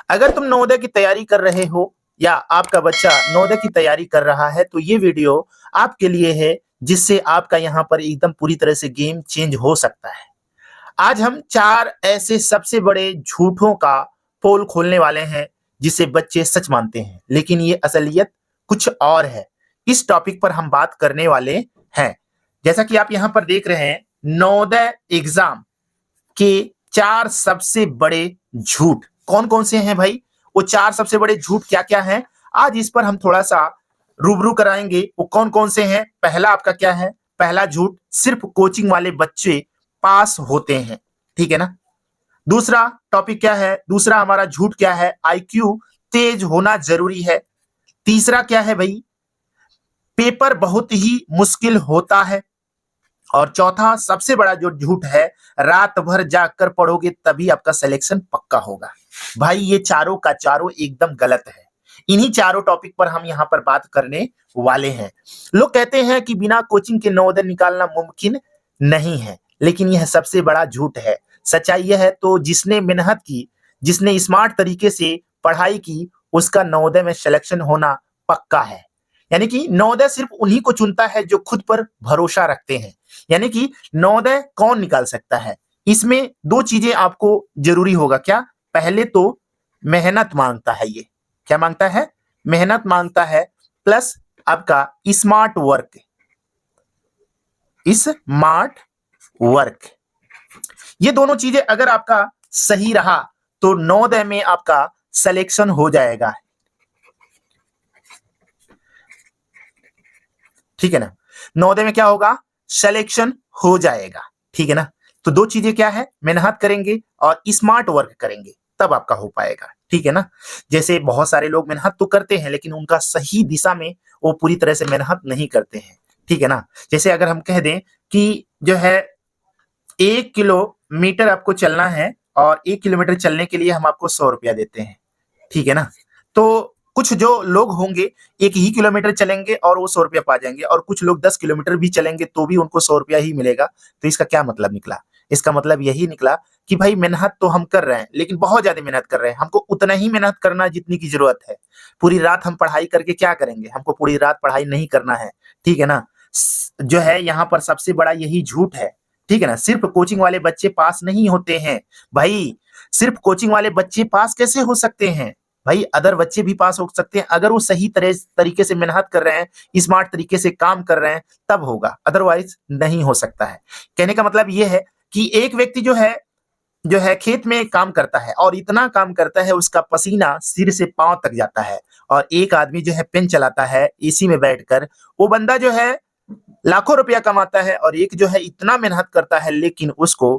अगर तुम नवोदय की तैयारी कर रहे हो या आपका बच्चा नवोदय की तैयारी कर रहा है तो ये वीडियो आपके लिए है, जिससे आपका यहाँ पर एकदम पूरी तरह से गेम चेंज हो सकता है। आज हम 4 ऐसे सबसे बड़े झूठों का पोल खोलने वाले हैं जिसे बच्चे सच मानते हैं, लेकिन ये असलियत कुछ और है। इस टॉपिक पर हम बात करने वाले हैं। जैसा कि आप यहाँ पर देख रहे हैं, नवोदय एग्जाम के 4 सबसे बड़े झूठ कौन कौन से हैं भाई? वो 4 सबसे बड़े झूठ क्या क्या हैं? आज इस पर हम थोड़ा सा रूबरू कराएंगे। वो कौन कौन से हैं? पहला आपका क्या है? पहला झूठ, सिर्फ कोचिंग वाले बच्चे पास होते हैं। ठीक है ना। दूसरा टॉपिक क्या है? दूसरा हमारा झूठ क्या है? आईक्यू तेज होना जरूरी है। तीसरा क्या है भाई? पेपर बहुत ही मुश्किल होता है। और चौथा सबसे बड़ा जो झूठ है, रात भर जागकर पढ़ोगे तभी आपका सिलेक्शन पक्का होगा। भाई ये चारों का चारों एकदम गलत है। इन्हीं चारों टॉपिक पर हम यहाँ पर बात करने वाले हैं। लोग कहते हैं कि बिना कोचिंग के नवोदय निकालना मुमकिन नहीं है, लेकिन यह सबसे बड़ा झूठ है। सच्चाई यह है तो जिसने मेहनत की, जिसने स्मार्ट तरीके से पढ़ाई की, उसका नवोदय में सिलेक्शन होना पक्का है। यानी कि नवोदय सिर्फ उन्हीं को चुनता है जो खुद पर भरोसा रखते हैं। यानी कि नवोदय कौन निकाल सकता है? इसमें 2 चीजें आपको जरूरी होगा। क्या? पहले तो मेहनत मांगता है। ये क्या मांगता है? मेहनत मांगता है, प्लस आपका स्मार्ट वर्क। स्मार्ट वर्क, ये दोनों चीजें अगर आपका सही रहा तो नवोदय में आपका सिलेक्शन हो जाएगा। ठीक है ना। नवोदय में क्या होगा? सिलेक्शन हो जाएगा। ठीक है ना। तो 2 चीजें क्या है? मेहनत करेंगे और स्मार्ट वर्क करेंगे, तब आपका हो पाएगा। ठीक है ना। जैसे बहुत सारे लोग मेहनत तो करते हैं, लेकिन उनका सही दिशा में वो पूरी तरह से मेहनत नहीं करते हैं। ठीक है ना। जैसे अगर हम कह दें कि जो है 1 किलोमीटर आपको चलना है और 1 किलोमीटर चलने के लिए हम आपको 100 रुपया देते हैं। ठीक है ना। तो कुछ जो लोग होंगे 1 ही किलोमीटर चलेंगे और वो 100 रुपया पा जाएंगे, और कुछ लोग 10 किलोमीटर भी चलेंगे तो भी उनको 100 रुपया ही मिलेगा। तो इसका क्या मतलब निकला? इसका मतलब यही निकला कि भाई मेहनत तो हम कर रहे हैं, लेकिन बहुत ज्यादा मेहनत कर रहे हैं। हमको उतना ही मेहनत करना जितनी की जरूरत है। पूरी रात हम पढ़ाई करके क्या करेंगे? हमको पूरी रात पढ़ाई नहीं करना है। ठीक है ना। जो है यहाँ पर सबसे बड़ा यही झूठ है। ठीक है ना। सिर्फ कोचिंग वाले बच्चे पास नहीं होते हैं। भाई सिर्फ कोचिंग वाले बच्चे पास कैसे हो सकते हैं? भाई अदर बच्चे भी पास हो सकते हैं अगर वो सही तरीके से मेहनत कर रहे हैं, स्मार्ट तरीके से काम कर रहे हैं, तब होगा, अदरवाइज नहीं हो सकता है। कहने का मतलब ये है कि एक व्यक्ति जो है खेत में काम करता है और इतना काम करता है उसका पसीना सिर से पांव तक जाता है, और एक आदमी जो है पेन चलाता है एसी में बैठकर, वो बंदा जो है लाखों रुपया कमाता है, और एक जो है इतना मेहनत करता है लेकिन उसको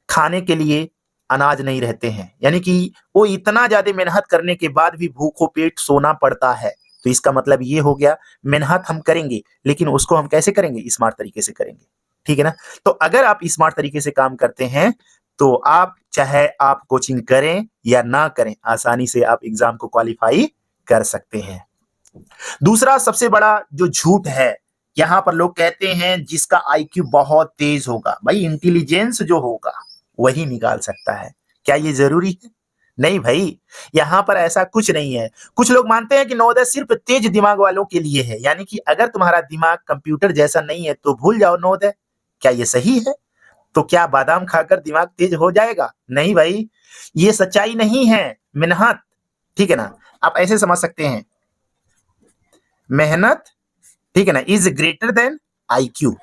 खाने के लिए अनाज नहीं रहते हैं। यानी कि वो इतना ज्यादा मेहनत करने के बाद भी भूखों पेट सोना पड़ता है। तो इसका मतलब ये हो गया, मेहनत हम करेंगे लेकिन उसको हम कैसे करेंगे? स्मार्ट तरीके से करेंगे। ठीक है ना। तो अगर आप स्मार्ट तरीके से काम करते हैं तो आप चाहे आप कोचिंग करें या ना करें, आसानी से आप एग्जाम को क्वालिफाई कर सकते हैं। दूसरा सबसे बड़ा जो झूठ है, यहाँ पर लोग कहते हैं जिसका आईक्यू बहुत तेज होगा, भाई इंटेलिजेंस जो होगा वही निकाल सकता है। क्या ये जरूरी है? नहीं भाई, यहाँ पर ऐसा कुछ नहीं है। कुछ लोग मानते हैं कि नवोदय सिर्फ तेज दिमाग वालों के लिए है, यानी कि अगर तुम्हारा दिमाग कंप्यूटर जैसा नहीं है तो भूल जाओ नवोदय। क्या ये सही है? तो क्या बादाम खाकर दिमाग तेज हो जाएगा? नहीं भाई, ये सच्चाई नहीं है। मेहनत, ठीक है ना, आप ऐसे समझ सकते हैं, मेहनत, ठीक है ना, is greater than IQ.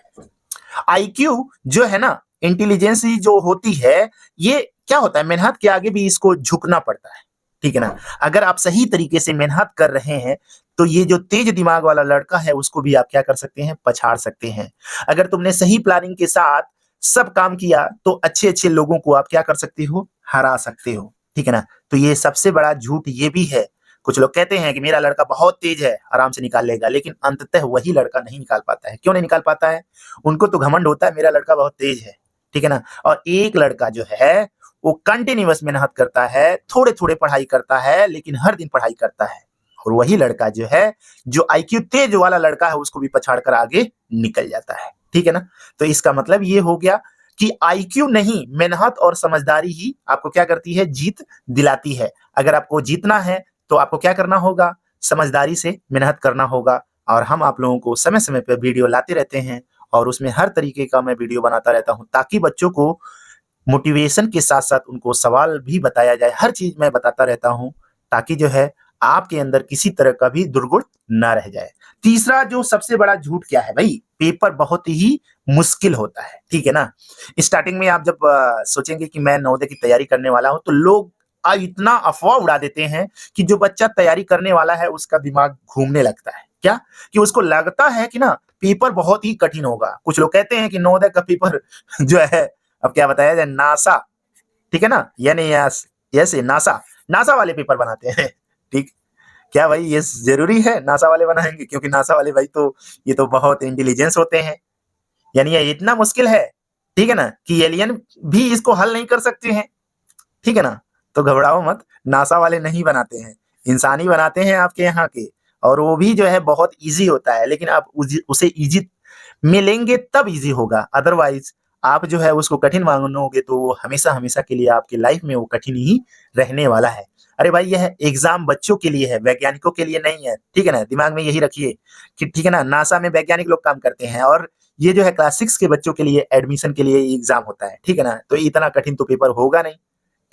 IQ जो है ना, इंटेलिजेंस जो होती है, ये क्या होता है, मेहनत के आगे भी इसको झुकना पड़ता है। ठीक है ना। अगर आप सही तरीके से मेहनत कर रहे हैं तो ये जो तेज दिमाग वाला लड़का है उसको भी आप क्या कर सकते हैं? पछाड़ सकते हैं। अगर तुमने सही प्लानिंग के साथ सब काम किया तो अच्छे अच्छे लोगों को आप क्या कर सकते हो? हरा सकते हो। ठीक है ना। तो ये सबसे बड़ा झूठ ये भी है। कुछ लोग कहते हैं कि मेरा लड़का बहुत तेज है, आराम से निकाल लेगा, लेकिन अंततः वही लड़का नहीं निकाल पाता है। क्यों नहीं निकाल पाता है? उनको तो घमंड होता है मेरा लड़का बहुत तेज है। ठीक है ना। और एक लड़का जो है वो कंटिन्यूअस मेहनत करता है, थोड़े थोड़े पढ़ाई करता है, लेकिन हर दिन पढ़ाई करता है, और वही लड़का जो है, जो आईक्यू तेज वाला लड़का है, उसको भी पछाड़ कर आगे निकल जाता है। ठीक है ना। तो इसका मतलब ये हो गया कि आईक्यू नहीं, मेहनत और समझदारी ही आपको क्या करती है, जीत दिलाती है। अगर आपको जीतना है तो आपको क्या करना होगा, समझदारी से मेहनत करना होगा। और हम आप लोगों को समय समय पर वीडियो लाते रहते हैं और उसमें हर तरीके का मैं वीडियो बनाता रहता हूं, ताकि बच्चों को मोटिवेशन के साथ साथ उनको सवाल भी बताया जाए। हर चीज मैं बताता रहता हूं, ताकि जो है आपके अंदर किसी तरह का भी दुर्गुण ना रह जाए। तीसरा जो सबसे बड़ा झूठ क्या है भाई, पेपर बहुत ही मुश्किल होता है, ठीक है ना। स्टार्टिंग में आप जब सोचेंगे कि मैं नवोदय की तैयारी करने वाला हूं, तो लोग इतना अफवाह उड़ा देते हैं कि जो बच्चा तैयारी करने वाला है उसका दिमाग घूमने लगता है। क्या कि उसको लगता है कि ना पेपर बहुत ही कठिन होगा। कुछ लोग कहते हैं कि नवोदय का पेपर जो है, अब क्या बताया जाए, नासा, ठीक है ना, यानी ऐसे नासा नासा वाले पेपर बनाते हैं। ठीक, क्या भाई ये जरूरी है नासा वाले बनाएंगे? क्योंकि नासा वाले भाई तो ये तो बहुत इंटेलिजेंस होते हैं, यानी ये इतना मुश्किल है, ठीक है ना, कि एलियन भी इसको हल नहीं कर सकते हैं, ठीक है ना। तो घबराओ मत, नासा वाले नहीं बनाते हैं, इंसानी बनाते हैं आपके यहाँ के। और वो भी जो है बहुत इजी होता है, लेकिन आप उसे इजी मिलेंगे तब इजी होगा, अदरवाइज आप जो है उसको कठिन मानोगे तो वो हमेशा हमेशा के लिए आपकी लाइफ में वो कठिन ही रहने वाला है। अरे भाई यह एग्जाम बच्चों के लिए है, वैज्ञानिकों के लिए नहीं है, ठीक है ना। दिमाग में यही रखिए कि ठीक है ना, नासा में वैज्ञानिक लोग काम करते हैं और ये जो है क्लास 6 के बच्चों के लिए एडमिशन के लिए एग्जाम होता है, ठीक है ना। तो इतना कठिन तो पेपर होगा नहीं,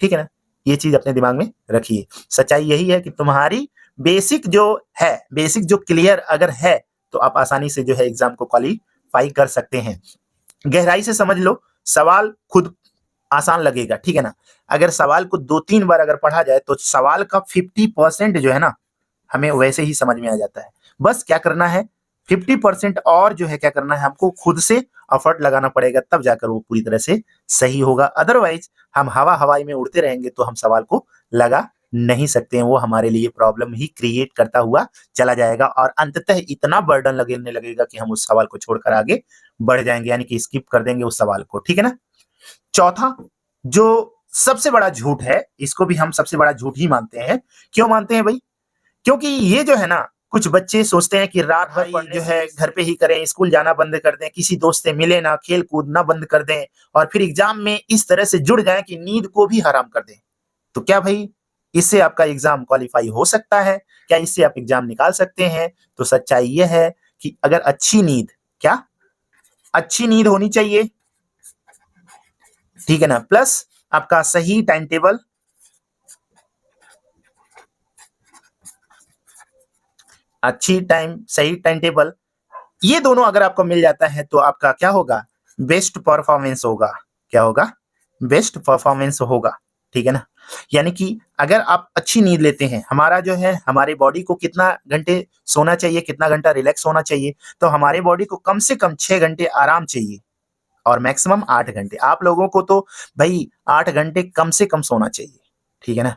ठीक है ना। ये चीज अपने दिमाग में रखिए। सच्चाई यही है कि तुम्हारी बेसिक जो है, बेसिक जो क्लियर अगर है, तो आप आसानी से जो है एग्जाम को क्वालिफाई कर सकते हैं। गहराई से समझ लो, सवाल खुद आसान लगेगा, ठीक है ना। अगर सवाल को 2-3 बार अगर पढ़ा जाए तो सवाल का 50% जो है ना, हमें वैसे ही समझ में आ जाता है। बस क्या करना है, 50% और जो है क्या करना है, हमको खुद से एफर्ट लगाना पड़ेगा, तब जाकर वो पूरी तरह से सही होगा। अदरवाइज हम हवाई में उड़ते रहेंगे तो हम सवाल को लगा नहीं सकते हैं, वो हमारे लिए प्रॉब्लम ही क्रिएट करता हुआ चला जाएगा और अंततः इतना बर्डन लगने लगेगा कि हम उस सवाल को छोड़कर आगे बढ़ जाएंगे, यानी कि स्किप कर देंगे उस सवाल को, ठीक है ना। चौथा जो सबसे बड़ा झूठ है, इसको भी हम सबसे बड़ा झूठ ही मानते हैं। क्यों मानते हैं भाई? क्योंकि ये जो है ना, कुछ बच्चे सोचते हैं कि रात भर जो है घर पे ही करें, स्कूल जाना बंद कर दें, किसी दोस्त से मिले ना, खेल कूद ना बंद कर दें और फिर एग्जाम में इस तरह से जुड़ जाएं कि नींद को भी हराम कर दें। तो क्या भाई इससे आपका एग्जाम क्वालिफाई हो सकता है? क्या इससे आप एग्जाम निकाल सकते हैं? तो सच्चाई यह है कि अगर अच्छी नींद, क्या अच्छी नींद होनी चाहिए, ठीक है ना, प्लस आपका सही टाइम टेबल, सही टाइम टेबल, ये दोनों अगर आपको मिल जाता है तो आपका क्या होगा, बेस्ट परफॉर्मेंस होगा। क्या होगा? बेस्ट परफॉर्मेंस होगा, ठीक है ना। यानी कि अगर आप अच्छी नींद लेते हैं, हमारा जो है हमारे बॉडी को कितना घंटे सोना चाहिए, कितना घंटा रिलैक्स होना चाहिए, तो हमारे बॉडी को कम से कम 6 घंटे आराम चाहिए और मैक्सिमम 8 घंटे। आप लोगों को तो भाई 8 घंटे कम से कम सोना चाहिए, ठीक है ना।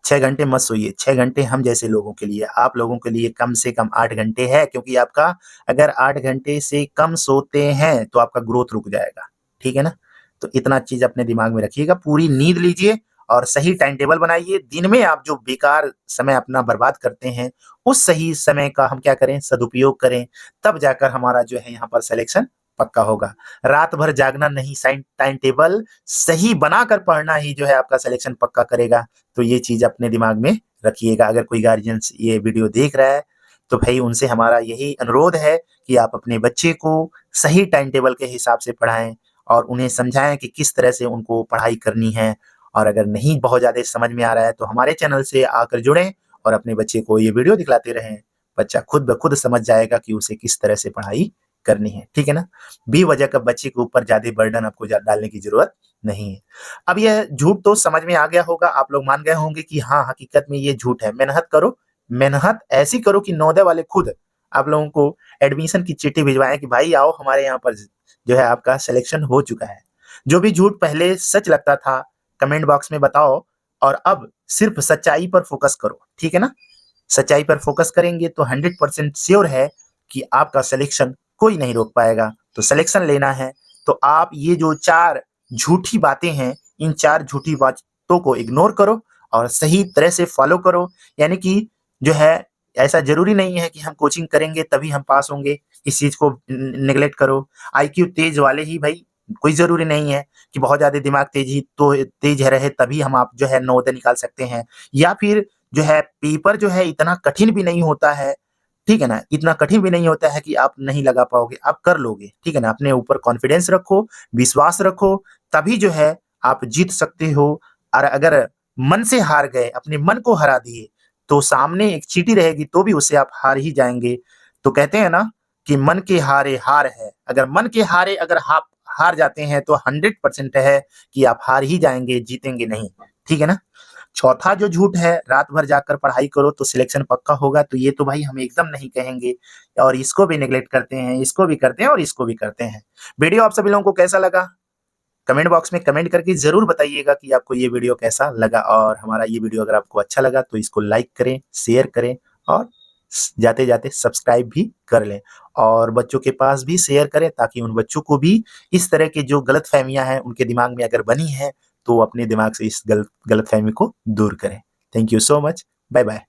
6 घंटे मत सोइए, 6 घंटे हम जैसे लोगों के लिए, आप लोगों के लिए कम से कम 8 घंटे है, क्योंकि आपका अगर 8 घंटे से कम सोते हैं तो आपका ग्रोथ रुक जाएगा, ठीक है ना। तो इतना चीज अपने दिमाग में रखिएगा, पूरी नींद लीजिए और सही टाइम टेबल बनाइए। दिन में आप जो बेकार समय अपना बर्बाद करते हैं, उस सही समय का हम क्या करें, सदुपयोग करें, तब जाकर हमारा जो है यहाँ पर सिलेक्शन पक्का होगा। रात भर जागना नहीं, टाइम टेबल सही बनाकर पढ़ना ही जो है आपका सिलेक्शन पक्का करेगा। तो ये चीज अपने दिमाग में रखिएगा। अगर कोई गार्जियन ये वीडियो देख रहा है तो भाई उनसे हमारा यही अनुरोध है कि आप अपने बच्चे को सही टाइम टेबल के हिसाब से पढ़ाएं और उन्हें समझाएं कि किस तरह से उनको पढ़ाई करनी है। और अगर नहीं बहुत ज्यादा समझ में आ रहा है तो हमारे चैनल से आकर जुड़ें और अपने बच्चे को ये वीडियो दिखलाते रहें। बच्चा खुद ब खुद समझ जाएगा कि उसे किस तरह से पढ़ाई करनी है, ठीक है ना। वजह का बच्चे के ऊपर ज्यादा बर्डन आपको डालने की जरूरत नहीं है। अब यह झूठ तो समझ में आ गया होगा, आप लोग मान गए होंगे कि हाँ हकीकत में ये झूठ है। मेहनत करो, मेहनत ऐसी करो कि नवोदय वाले खुद आप लोगों को एडमिशन की चिट्ठी भिजवाएं कि भाई आओ हमारे यहाँ पर जो है आपका सिलेक्शन हो चुका है। जो भी झूठ पहले सच लगता था कमेंट बॉक्स में बताओ और अब सिर्फ सच्चाई पर फोकस करो, ठीक है ना। सच्चाई पर फोकस करेंगे तो 100% श्योर है कि आपका सिलेक्शन कोई नहीं रोक पाएगा। तो सिलेक्शन लेना है तो आप ये जो 4 झूठी बातें हैं, इन 4 झूठी बातों को इग्नोर करो और सही तरह से फॉलो करो। यानी कि जो है ऐसा जरूरी नहीं है कि हम कोचिंग करेंगे तभी हम पास होंगे, इस चीज को निगलेक्ट करो। आईक्यू तेज वाले ही भाई कोई ज़रूरी नहीं है कि बहुत ज़्यादा दिमाग तेज रहे तभी हम आप जो है नवोदय निकाल सकते हैं, या फिर जो है पेपर जो है इतना कठिन भी नहीं होता है, ठीक है ना? इतना कठिन भी नहीं होता है कि आप नहीं लगा पाओगे, आप कर लोगे, ठीक है ना? अपने ऊपर कॉन्फिडेंस रखो, विश्वास रखो, तभी जो है आप जीत सकते हो। और अगर मन से हार गए, अपने मन को हरा दिए, तो सामने एक चींटी रहेगी तो भी उससे आप हार ही जाएँगे। तो कहते हैं ना कि मन के हारे हार है, अगर मन के हारे अगर आप हार जाते हैं तो 100% है कि आप हार ही जाएँगे, जीतेंगे नहीं, ठीक है ना? चौथा जो झूठ है, रात भर जाकर पढ़ाई करो तो सिलेक्शन पक्का होगा, तो ये तो भाई हम एकदम नहीं कहेंगे, और इसको भी नेगलेक्ट करते हैं, इसको भी करते हैं और इसको भी करते हैं। वीडियो आप सभी लोगों को कैसा लगा? कमेंट बॉक्स में कमेंट करके ज़रूर बताइएगा कि आपको ये वीडियो कैसा लगा, और हमारा ये वीडियो अगर आपको अच्छा लगा तो इसको लाइक करें, शेयर करें और जाते-जाते सब्सक्राइब भी कर लें, और बच्चों के पास भी शेयर करें ताकि उन बच्चों को भी इस तरह के जो गलतफ़हमियाँ हैं उनके दिमाग में अगर बनी हैं, तो वो अपने दिमाग से इस गलतफ़हमी को दूर करें। Thank you so much. Bye bye.